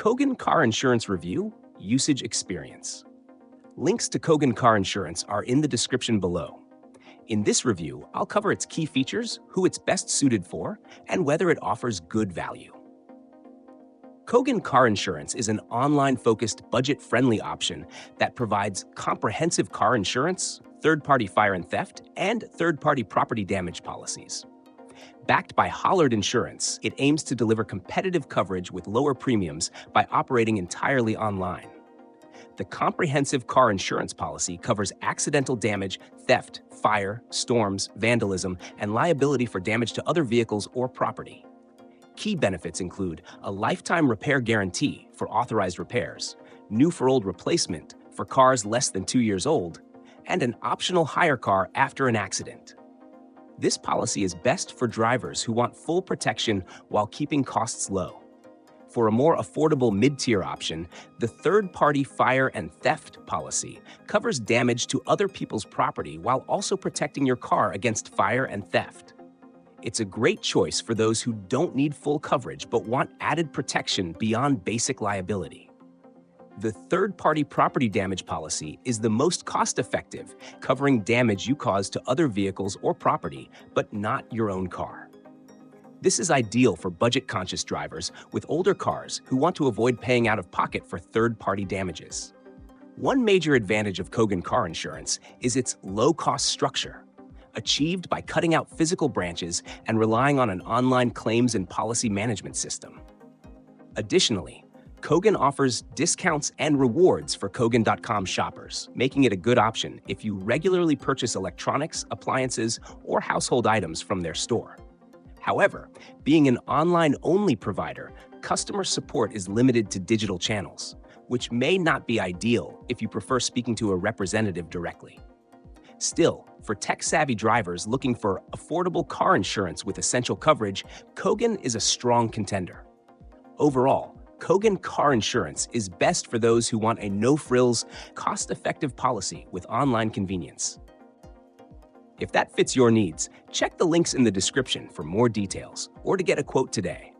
Kogan Car Insurance Review Usage Experience. Links to Kogan Car Insurance are in the description below. In this review, I'll cover its key features, who it's best suited for, and whether it offers good value. Kogan Car Insurance is an online-focused, budget-friendly option that provides comprehensive car insurance, third-party fire and theft, and third-party property damage policies. Backed by Hollard Insurance, it aims to deliver competitive coverage with lower premiums by operating entirely online. The comprehensive car insurance policy covers accidental damage, theft, fire, storms, vandalism, and liability for damage to other vehicles or property. Key benefits include a lifetime repair guarantee for authorized repairs, new-for-old replacement for cars less than 2 years old, and an optional hire car after an accident. This policy is best for drivers who want full protection while keeping costs low. For a more affordable mid-tier option, the third-party fire and theft policy covers damage to other people's property while also protecting your car against fire and theft. It's a great choice for those who don't need full coverage but want added protection beyond basic liability. The third-party property damage policy is the most cost-effective, covering damage you cause to other vehicles or property, but not your own car. This is ideal for budget-conscious drivers with older cars who want to avoid paying out of pocket for third-party damages. One major advantage of Kogan Car Insurance is its low-cost structure, achieved by cutting out physical branches and relying on an online claims and policy management system. Additionally, Kogan offers discounts and rewards for Kogan.com shoppers, making it a good option if you regularly purchase electronics, appliances, or household items from their store. However, being an online-only provider, customer support is limited to digital channels, which may not be ideal if you prefer speaking to a representative directly. Still, for tech-savvy drivers looking for affordable car insurance with essential coverage, Kogan is a strong contender. Overall, Kogan Car Insurance is best for those who want a no-frills, cost-effective policy with online convenience. If that fits your needs, check the links in the description for more details or to get a quote today.